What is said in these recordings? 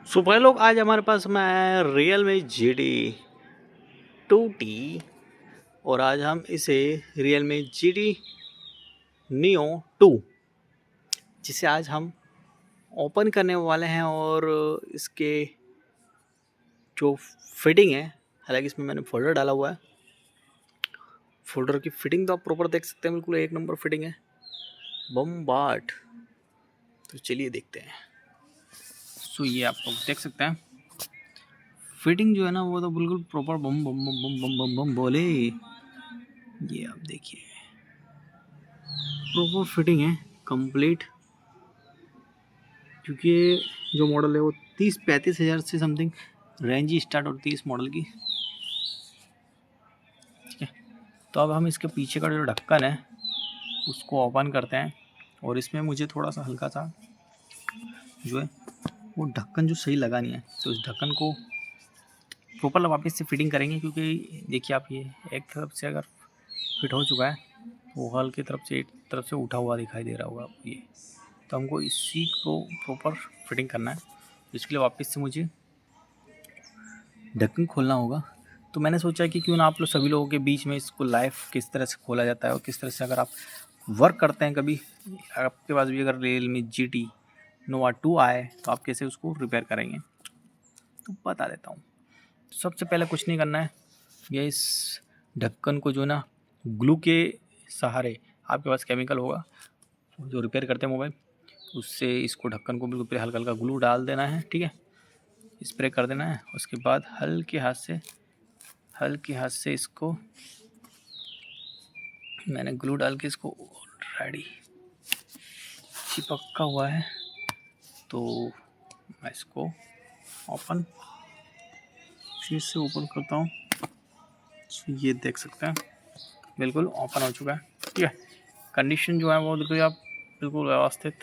सो भाई लोग, आज हमारे पास में है रियल मी GT2T और आज हम इसे रियल मी GT Neo 2 जिसे आज हम ओपन करने वाले हैं। और इसके जो फिटिंग है, हालांकि इसमें मैंने फोल्डर डाला हुआ है। फोल्डर की फिटिंग तो आप प्रॉपर देख सकते हैं, बिल्कुल एक नंबर फिटिंग है, बम्बाट। तो चलिए देखते हैं। सो ये आप लोग देख सकते हैं, फिटिंग जो है ना वो तो बिल्कुल प्रॉपर बम बम बम बम बम बम बम बोले। ये आप देखिए, प्रॉपर फिटिंग है, कंप्लीट। क्योंकि जो मॉडल है वो 30-35 हज़ार से समथिंग रेंज ही स्टार्ट होती है इस मॉडल की। ठीक है, तो अब हम इसके पीछे का जो ढक्कन है उसको ओपन करते हैं। और इसमें मुझे थोड़ा सा हल्का सा जो है वो ढक्कन जो सही लगा नहीं है, तो इस ढक्कन को प्रॉपर वापस से फिटिंग करेंगे। क्योंकि देखिए आप, ये एक तरफ से अगर फिट हो चुका है वो हल्की तरफ से एक तरफ से उठा हुआ दिखाई दे रहा होगा आपको ये। तो हमको इसी को प्रॉपर फिटिंग करना है, इसके लिए वापस से मुझे ढक्कन खोलना होगा। तो मैंने सोचा कि क्यों ना आप लोग सभी लोगों के बीच में इसको लाइव किस तरह से खोला जाता है और किस तरह से अगर आप वर्क करते हैं, कभी आपके पास भी अगर रियलमी GT Neo 2 आए तो आप कैसे उसको रिपेयर करेंगे, तो बता देता हूँ। सबसे पहले कुछ नहीं करना है, ये इस ढक्कन को जो ना ग्लू के सहारे, आपके पास केमिकल होगा जो रिपेयर करते हैं मोबाइल, उससे इसको ढक्कन को बिल्कुल हल्का हल्का ग्लू डाल देना है। ठीक है, स्प्रे कर देना है। उसके बाद हल्के हाथ से इसको मैंने ग्लू डाल के इसको ऑलरेडी चिपका हुआ है, तो मैं इसको ओपन फिर से ओपन करता हूँ। ये देख सकते हैं बिल्कुल ओपन हो चुका है। ठीक है, कंडीशन जो है वो देखिए आप, बिल्कुल व्यवस्थित।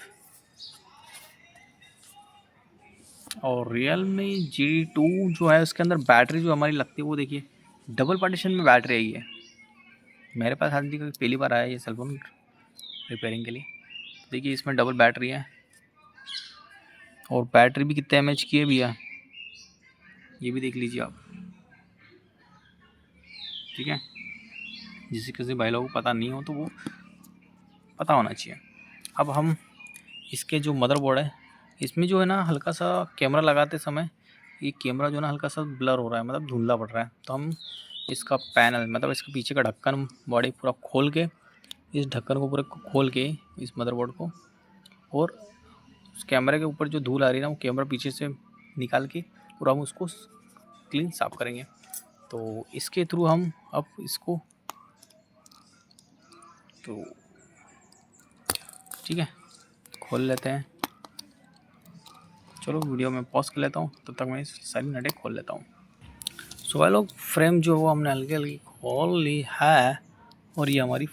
और रियलमी GT2 जो है उसके अंदर बैटरी जो हमारी लगती है वो देखिए डबल पार्टीशन में बैटरी आई है। मेरे पास हाल ही पहली बार आया ये सेलफोन रिपेयरिंग के लिए। देखिए इसमें डबल बैटरी है और बैटरी भी कितने mAh की है भैया, ये भी देख लीजिए आप। ठीक है, जिसे किसी भाई लोगों को पता नहीं हो तो वो पता होना चाहिए। अब हम इसके जो मदरबोर्ड है, इसमें जो है ना हल्का सा कैमरा लगाते समय ये कैमरा जो है ना हल्का सा ब्लर हो रहा है, मतलब धुंधला पड़ रहा है। तो हम इसका पैनल, मतलब इसके पीछे का ढक्कन बॉडी पूरा खोल के, इस ढक्कन को पूरा खोल के इस मदरबोर्ड को, और उस कैमरे के ऊपर जो धूल आ रही है ना वो कैमरा पीछे से निकाल के पूरा हम उसको क्लीन साफ करेंगे। तो इसके थ्रू हम अब इसको, तो ठीक है खोल लेते हैं। चलो वीडियो में पॉज कर लेता हूँ, तब तक मैं सारी नटें खोल लेता हूँ। सो भाई लोग, फ्रेम जो वो हमने हल्की हल्की खोल ली है और ये हमारी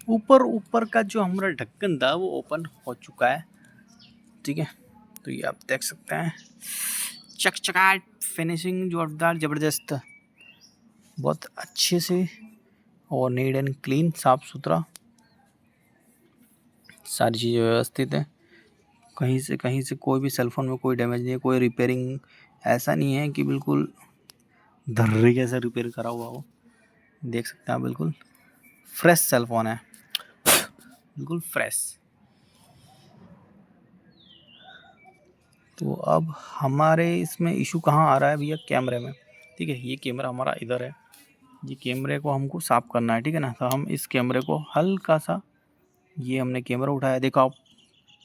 ऊपर का जो हमारा ढक्कन था वो ओपन हो चुका है। ठीक है, तो ये आप देख सकते हैं, चकचकाट फिनिशिंग जोरदार ज़बरदस्त, बहुत अच्छे से और नीट एंड क्लीन, साफ़ सुथरा, सारी चीज़ें व्यवस्थित है। कहीं से कोई भी सेलफोन में कोई डैमेज नहीं है, कोई रिपेयरिंग ऐसा नहीं है कि बिल्कुल धर्रे कैसा रिपेयर करा हुआ हो। देख सकते हैं आप, बिल्कुल फ्रेश सेलफोन है, बिल्कुल फ्रेश। तो अब हमारे इसमें इशू कहाँ आ रहा है भैया, कैमरे में। ठीक है, ये कैमरा हमारा इधर है, ये कैमरे को हमको साफ़ करना है। ठीक है ना, तो हम इस कैमरे को हल्का सा, ये हमने कैमरा उठाया, देखो आप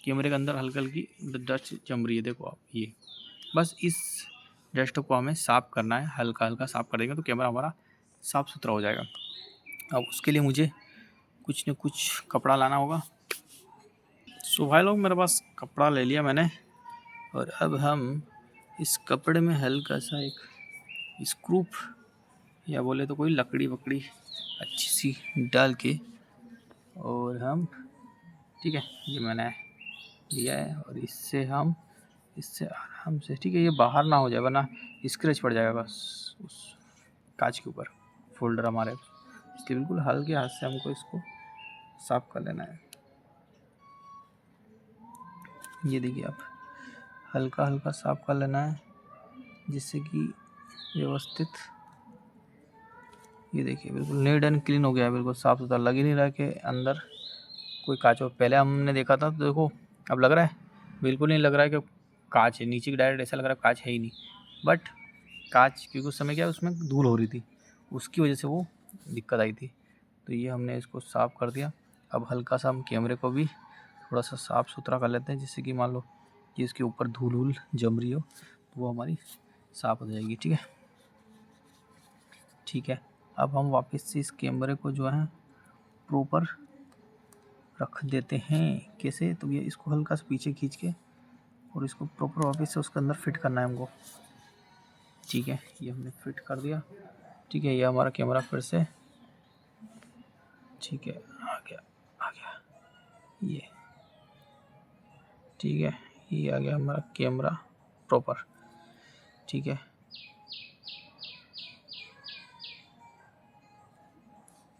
कैमरे के अंदर हल्की हल्की डस्ट जम रही है, देखो आप, ये बस इस डस्ट को हमें साफ़ करना है। हल्का हल्का साफ़ कर देंगे तो कैमरा हमारा साफ़ सुथरा हो जाएगा। अब उसके लिए मुझे कुछ न कुछ कपड़ा लाना होगा। सो भाई लोग, मेरे पास कपड़ा ले लिया मैंने, और अब हम इस कपड़े में हल्का सा एक स्क्रूप या बोले तो कोई लकड़ी वकड़ी अच्छी सी डाल के, और हम, ठीक है ये मैंने लिया है, और इससे आराम से, ठीक है ये बाहर ना हो जाए वरना स्क्रैच पड़ जाएगा बस उस कांच के ऊपर, फोल्डर हमारे, इसलिए बिल्कुल हल्के हाथ से हमको इसको साफ कर लेना है। ये देखिए आप, हल्का हल्का साफ कर लेना है जिससे कि व्यवस्थित, ये देखिए बिल्कुल नीट एंड क्लीन हो गया है, बिल्कुल साफ़ सुथरा, लग ही नहीं रहा है कि अंदर कोई काँच हो। पहले हमने देखा था तो देखो अब लग रहा है, बिल्कुल नहीं लग रहा है कि काँच है, नीचे की डायरेक्ट ऐसा लग रहा है काँच है ही नहीं। बट काँच, क्योंकि उस समय क्या उसमें धूल हो रही थी, उसकी वजह से वो दिक्कत आई थी। तो ये हमने इसको साफ़ कर दिया। अब हल्का सा हम कैमरे को भी थोड़ा सा साफ़ सुथरा कर लेते हैं, जिससे कि मान लो कि इसके ऊपर धूल वूल जम रही हो तो वो हमारी साफ़ हो जाएगी। ठीक है, ठीक है। अब हम वापस से इस कैमरे को जो है प्रॉपर रख देते हैं। कैसे? तो ये इसको हल्का सा पीछे खींच के और इसको प्रॉपर वापस से उसके अंदर फिट करना है हमको। ठीक है, ये हमने फिट कर दिया। ठीक है, ये हमारा कैमरा फिर से, ठीक है, आ गया ये। ठीक है, ये आ गया हमारा कैमरा प्रॉपर। ठीक है,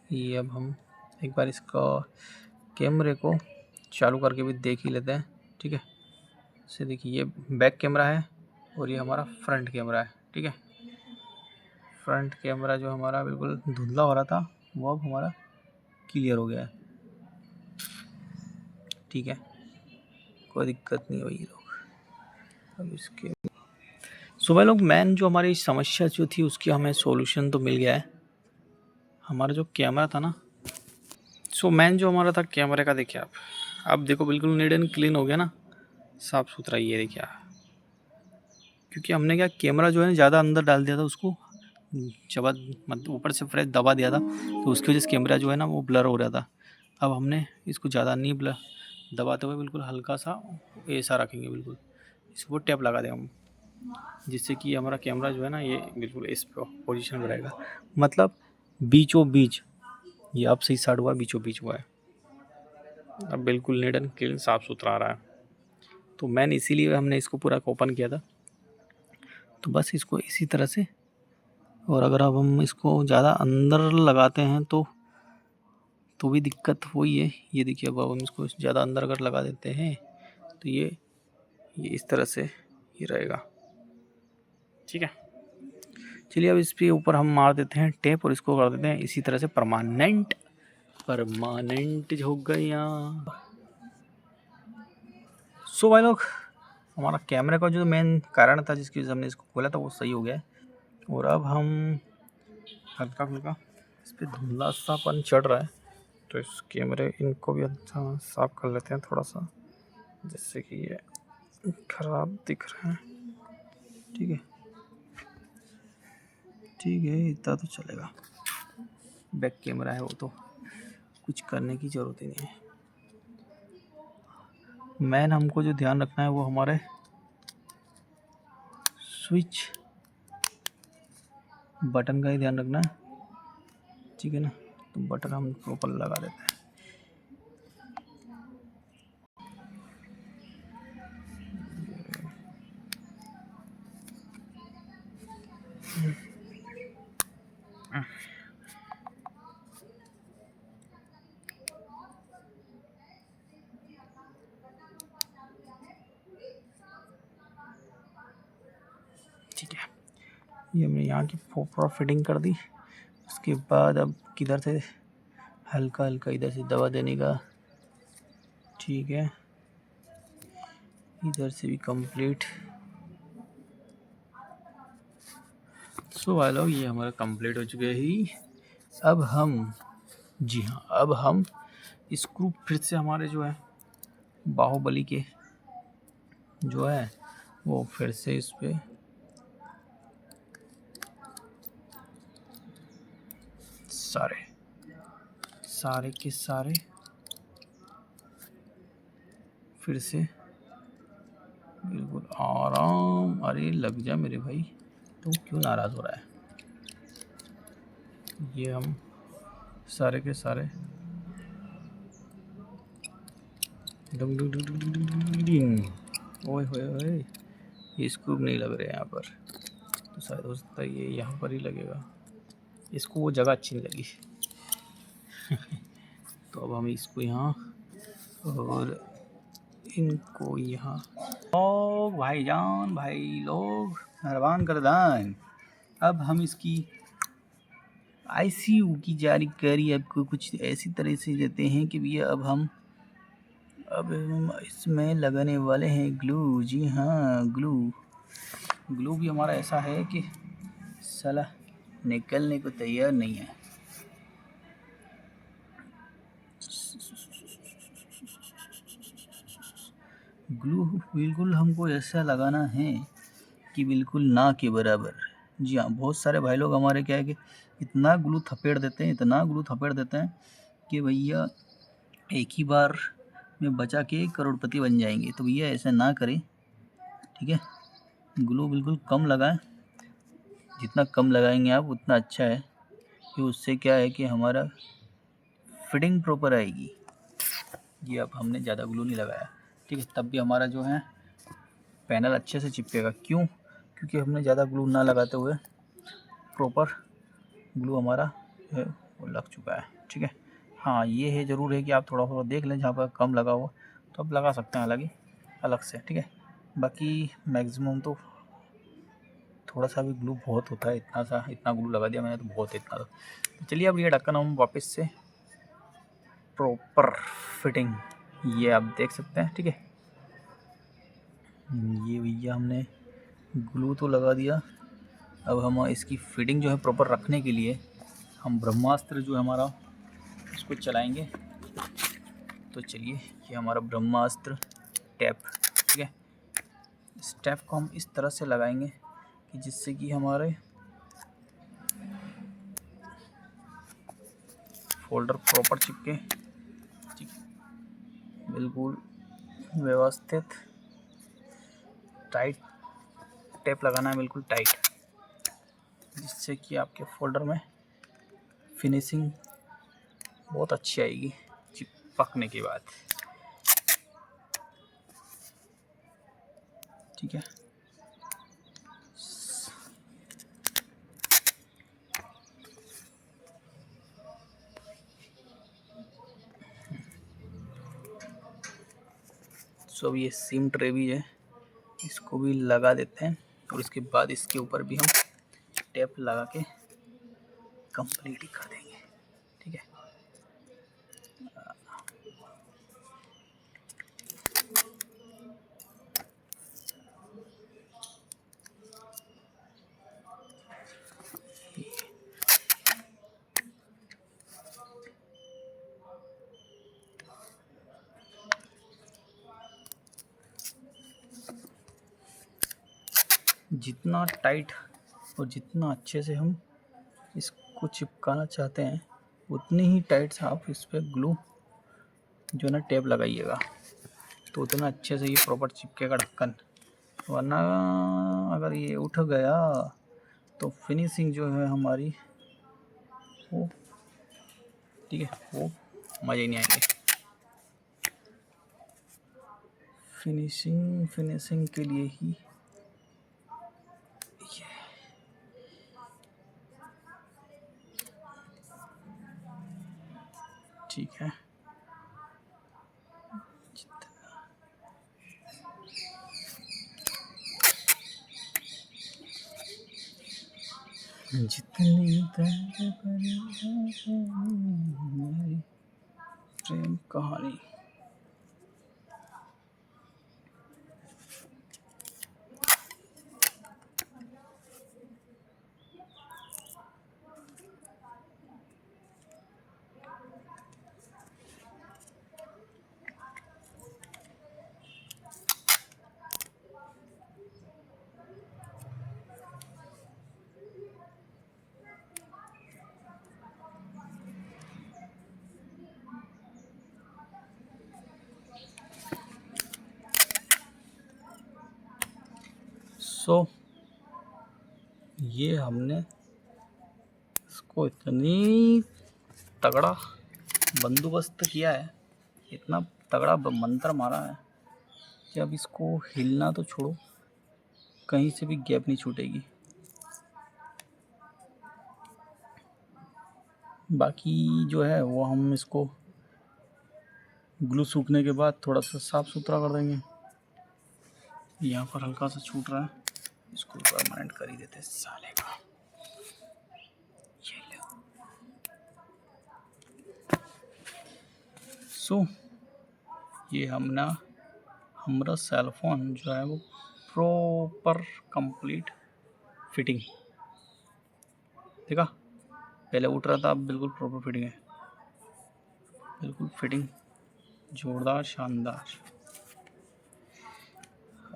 ये अब हम एक बार इसका कैमरे को चालू करके भी देख ही लेते हैं। ठीक है, से देखिए ये बैक कैमरा है और ये हमारा फ्रंट कैमरा है। ठीक है, फ्रंट कैमरा जो हमारा बिल्कुल धुंधला हो रहा था वो अब हमारा क्लियर हो गया है। ठीक है, कोई दिक्कत नहीं हुई लोग। अब इसके सुबह लोग मेन जो हमारी समस्या जो थी उसकी हमें सॉल्यूशन तो मिल गया है। हमारा जो कैमरा था ना, सो मेन जो हमारा था कैमरे का, देखिए आप, अब देखो बिल्कुल नीट एंड क्लीन हो गया ना, साफ़ सुथरा। ये देखिए, क्योंकि हमने क्या कैमरा जो है ज़्यादा अंदर डाल दिया था, उसको चबा मतलब ऊपर से फ्रेश दबा दिया था, तो उसकी वजह से कैमरा जो है ना वो ब्लर हो रहा था। अब हमने इसको ज़्यादा नहीं ब्लर दबाते हुए बिल्कुल हल्का सा ऐसा रखेंगे, बिल्कुल इसको टैप लगा देंगे हम, जिससे कि हमारा कैमरा जो है ना ये बिल्कुल इस पोजीशन में रहेगा, मतलब बीचों बीच। ये अब सही साइड हुआ, बीचों बीच हुआ है, अब बिल्कुल नीट एंड क्लीन साफ़ सुथरा आ रहा है। तो मैंने इसीलिए हमने इसको पूरा ओपन किया था। तो बस इसको इसी तरह से, और अगर अब हम इसको ज़्यादा अंदर लगाते हैं तो भी दिक्कत वही है। ये देखिए, अब हम इसको ज़्यादा अंदर अगर लगा देते हैं तो ये इस तरह से ये रहेगा। ठीक है, चलिए अब इस पे ऊपर हम मार देते हैं टेप और इसको कर देते हैं इसी तरह से परमानेंट हो गया। सो भाई लोग, हमारा कैमरे का जो मेन कारण था जिसकी वजह से हमने इसको खोला था वो सही हो गया है। और अब हम हल्का हल्का इस पर धुंधला सापन चढ़ रहा है, तो इस कैमरे इनको भी अच्छा साफ कर लेते हैं थोड़ा सा, जिससे कि ये खराब दिख रहे हैं। ठीक है, ठीक है, इतना तो चलेगा। बैक कैमरा है वो तो कुछ करने की ज़रूरत ही नहीं है। मेन हमको जो ध्यान रखना है वो हमारे स्विच बटन का ही ध्यान रखना है। ठीक है ना, तो बटन हम प्रॉपर लगा देते हैं। ठीक है, ये हमने यहाँ की प्रॉपर फिटिंग कर दी। उसके बाद अब किधर से हल्का हल्का इधर से दबा देने का। ठीक है, इधर से भी कंप्लीट। सो भाई लोग, ये हमारा कंप्लीट हो चुके ही। अब हम, जी हाँ, अब हम स्क्रू फिर से हमारे जो है बाहुबली के जो है वो फिर से इस पे सारे के सारे फिर से बिल्कुल आराम। अरे लग जा मेरे भाई, तो क्यों नाराज़ हो रहा है? ये हम सारे के सारे डुंग डुंग डुंग डुंग डुंग डुंग डुंग डुंग। ओए होए होए, ये स्क्रू नहीं लग रहे यहाँ पर, तो शायद हो सकता है ये यहाँ पर ही लगेगा। इसको वो जगह अच्छी नहीं लगी। तो अब हम इसको यहाँ और इनको यहाँ लोग भाईजान भाई लोग मेहरबान करदान। अब हम इसकी ICU की जानकारी आपको कुछ ऐसी तरह से देते हैं कि भैया अब हम इसमें लगाने वाले हैं ग्लू। जी हाँ, ग्लू भी हमारा ऐसा है कि साला निकलने को तैयार नहीं है। ग्लू बिल्कुल हमको ऐसा लगाना है कि बिल्कुल ना के बराबर। जी हाँ, बहुत सारे भाई लोग हमारे क्या है कि इतना ग्लू थपेड़ देते हैं, इतना ग्लू थपेड़ देते हैं कि भैया एक ही बार में बचा के करोड़पति बन जाएंगे। तो भैया ऐसा ना करें, ठीक है। ग्लू बिल्कुल कम लगाएं, जितना कम लगाएंगे आप उतना अच्छा है कि उससे क्या है कि हमारा फिटिंग प्रॉपर आएगी। ये अब हमने ज़्यादा ग्लू नहीं लगाया, ठीक है, तब भी हमारा जो है पैनल अच्छे से चिपकेगा। क्यों? क्योंकि हमने ज़्यादा ग्लू ना लगाते हुए प्रॉपर ग्लू हमारा है वो लग चुका है, ठीक है। हाँ, ये है ज़रूर है कि आप थोड़ा थोड़ा देख लें, जहाँ पर कम लगा हो तो आप लगा सकते हैं हालांकि अलग से, ठीक है। बाकी मैक्सिमम तो थोड़ा सा भी ग्लू बहुत होता है, इतना ग्लू लगा दिया मैंने तो बहुत है इतना तो चलिए अब ये ढक्कन हम वापस से प्रॉपर फिटिंग ये आप देख सकते हैं, ठीक है। ये भैया हमने ग्लू तो लगा दिया। अब हम इसकी फिटिंग जो है प्रॉपर रखने के लिए हम ब्रह्मास्त्र जो है हमारा उसको चलाएंगे। तो चलिए, ये हमारा ब्रह्मास्त्र टैप, ठीक है। इस टैप को हम इस तरह से लगाएंगे कि जिससे कि हमारे फोल्डर प्रॉपर चिपके, ठीक, बिल्कुल व्यवस्थित टाइट टेप लगाना है, बिल्कुल टाइट, जिससे कि आपके फोल्डर में फिनिशिंग बहुत अच्छी आएगी चिपकने के बाद, ठीक है। सो अब ये सिम ट्रे भी है, इसको भी लगा देते हैं और इसके बाद इसके ऊपर भी हम टेप लगा के कंप्लीट कर देंगे, ठीक है। जितना टाइट और जितना अच्छे से हम इसको चिपकाना चाहते हैं उतनी ही टाइट से आप इस पर ग्लू जो है ना टेप लगाइएगा, तो उतना अच्छे से ये प्रॉपर चिपकेगा ढक्कन। वरना अगर ये उठ गया तो फिनिशिंग जो है हमारी वो, ठीक है, वो मज़े नहीं आएंगे। फिनिशिंग के लिए ही ठीक है। जितनी प्रेम कहानी। सो ये हमने इसको इतनी तगड़ा बंदोबस्त किया है, इतना तगड़ा मंत्र मारा है कि अब इसको हिलना तो छोड़ो, कहीं से भी गैप नहीं छूटेगी। बाकी जो है वो हम इसको ग्लू सूखने के बाद थोड़ा सा साफ़ सुथरा कर देंगे। यहाँ पर हल्का सा छूट रहा है, इसको परमानेंट कर ही देते हैं साले का। ये लो। सो ये हमारा सेल फोन जो है वो प्रॉपर कंप्लीट फिटिंग, देखा पहले उठ रहा था, अब बिल्कुल प्रॉपर फिटिंग है, बिल्कुल फिटिंग जोरदार शानदार।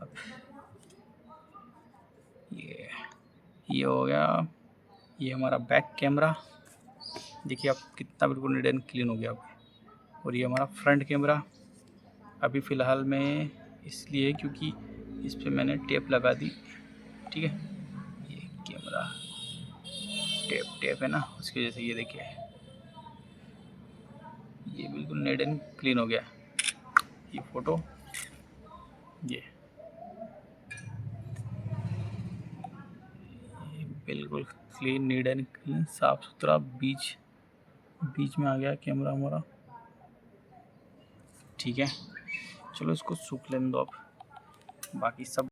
अब ये हो गया, ये हमारा बैक कैमरा, देखिए आप कितना बिल्कुल नीट एंड क्लीन हो गया अब। और ये हमारा फ्रंट कैमरा, अभी फ़िलहाल में इसलिए क्योंकि इस पे मैंने टेप लगा दी, ठीक है। ये कैमरा टेप है ना, उसकी वजह से ये देखिए ये बिल्कुल नीट एंड क्लीन हो गया। ये फ़ोटो ये बिल्कुल क्लीन, नीट एंड क्लीन, साफ़ सुथरा, बीच में आ गया कैमरा हमारा, ठीक है। चलो इसको सूख लेने दो अब, बाकी सब